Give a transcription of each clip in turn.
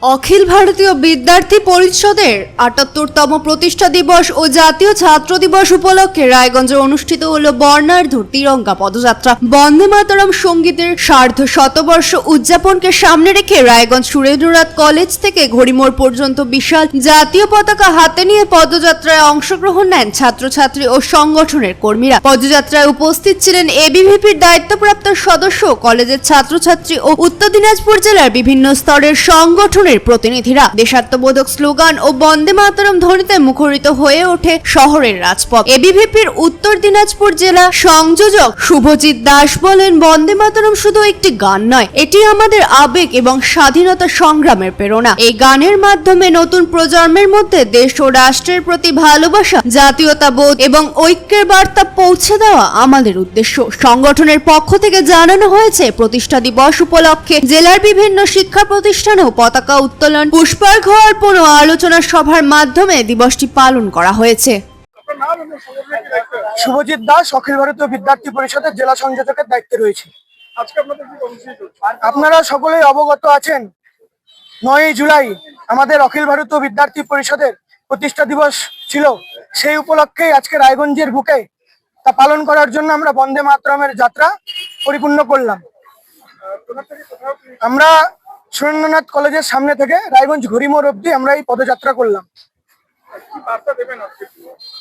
অখিল ভারতীয় বিদ্যার্থী পরিষদের ৭৮তম প্রতিষ্ঠা দিবস ও জাতীয় ছাত্র দিবস উপলক্ষে রায়গঞ্জে অনুষ্ঠিত হল বর্ণাঢ্য তিরঙ্গা পদযাত্রা। বন্দে মাতরম সঙ্গীতের সার্ধ শতবর্ষ উদযাপনকে সামনে রেখে রায়গঞ্জ সুরেন্দ্রনাথ কলেজ থেকে ঘড়িমোড় পর্যন্ত বিশাল জাতীয় পতাকা হাতে নিয়ে পদযাত্রায় অংশগ্রহণ নেন ছাত্রছাত্রী ও সংগঠনের কর্মীরা। পদযাত্রায় উপস্থিত ছিলেন এবিভিপির দায়িত্বপ্রাপ্ত সদস্য, কলেজের ছাত্রছাত্রী ও উত্তর দিনাজপুর জেলার বিভিন্ন স্তরের সংগঠনের প্রতিনিধিরা। দেশাত্মবোধক স্লোগান ও বন্দে মাতরম ধ্বনিতে মুখরিত হয়ে ওঠে শহরের রাজপথ। এবিভিপির উত্তর দিনাজপুর জেলা সংযোজক শুভজিৎ দাস বলেন, বন্দে মাতরম শুধু একটি গান নয়, এটি আমাদের আবেগ এবং স্বাধীনতা সংগ্রামের প্রেরণা। এই গানের মাধ্যমে নতুন প্রজন্মের মধ্যে দেশ ও রাষ্ট্রের প্রতি ভালোবাসা, জাতীয়তাবোধ এবং ঐক্যের বার্তা পৌঁছে দেওয়া আমাদের উদ্দেশ্য। সংগঠনের পক্ষ থেকে জানানো হয়েছে, প্রতিষ্ঠা দিবস উপলক্ষে জেলার বিভিন্ন শিক্ষা প্রতিষ্ঠানেও পতাকা উত্তোলন, পুষ্পার্ঘ্য অর্পণ ও আলোচনা সভার মাধ্যমে দিবসটি পালন করা হয়েছে। শুভজিৎ দাস, অখিল ভারতীয় বিদ্যার্থী পরিষদের জেলা সংযোজকের দায়িত্বে রয়েছে। আপনারা সকলেই অবগত আছেন, ৯ জুলাই আমাদের অখিল ভারতীয় বিদ্যার্থী পরিষদের প্রতিষ্ঠা দিবস ছিল। সেই উপলক্ষেই আজকে রায়গঞ্জের বুকে তা পালন করার জন্য আমরা বন্দে মাতরমের যাত্রা পরিপূর্ণ করলাম। আমরা সুরেন্দ্রনাথ কলেজের সামনে থেকে রায়গঞ্জ ঘড়িমোড় অব্দি আমরা এই পদযাত্রা করলাম।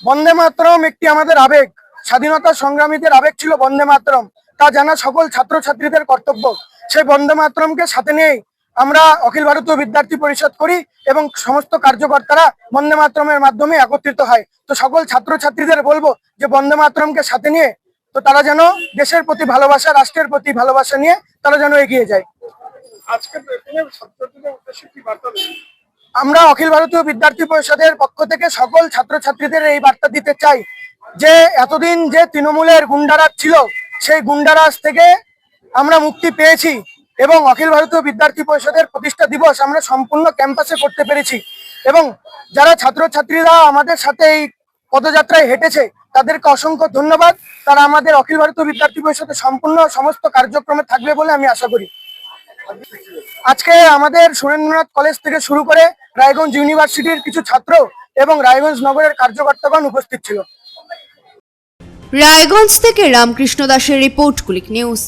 বন্দে মাতরম একটি আমাদের আবেগ, স্বাধীনতা সংগ্রামীদের আবেগ ছিল বন্দে মাতরম, তা জানা সকল ছাত্রছাত্রীদের কর্তব্য। সেই বন্দে মাতরমকে সাথে নিয়েই আমরা অখিল ভারতীয় বিদ্যার্থী পরিষদ করি এবং সমস্ত কার্যকর্তারা বন্দে মাতরমের মাধ্যমে একত্রিত হয়। তো সকল ছাত্রছাত্রীদের বলবো যে বন্দে মাতরমকে সাথে নিয়ে তো তারা যেন দেশের প্রতি ভালোবাসা, রাষ্ট্রের প্রতি ভালোবাসা নিয়ে তারা যেন এগিয়ে যায়। আমরা অখিল ভারতীয় বিদ্যার্থী পরিষদের পক্ষ থেকে সকল ছাত্রছাত্রীদের এই বার্তা দিতে চাই যে এতদিন যে তৃণমূলের গুন্ডারাজ ছিল, সেই গুন্ডারাজ থেকে আমরা মুক্তি পেয়েছি এবং অখিল ভারতীয় বিদ্যার্থী পরিষদের প্রতিষ্ঠা দিবস আমরা সম্পূর্ণ ক্যাম্পাসে করতে পেরেছি। এবং যারা ছাত্রছাত্রীরা আমাদের সাথে এই পদযাত্রায় হেঁটেছে তাদেরকে অসংখ্য ধন্যবাদ। তারা আমাদের অখিল ভারতীয় বিদ্যার্থী পরিষদের সম্পূর্ণ সমস্ত কার্যক্রমে থাকবে বলে আমি আশা করি। আজকে আমাদের সুরেন্দ্রনাথ কলেজ থেকে শুরু করে রায়গঞ্জ ইউনিভার্সিটির কিছু ছাত্র এবং রায়গঞ্জ নগরের কার্যকর্তাগণ উপস্থিত ছিল। রায়গঞ্জ থেকে রামকৃষ্ণ দাসের রিপোর্ট, কুলিক নিউজ।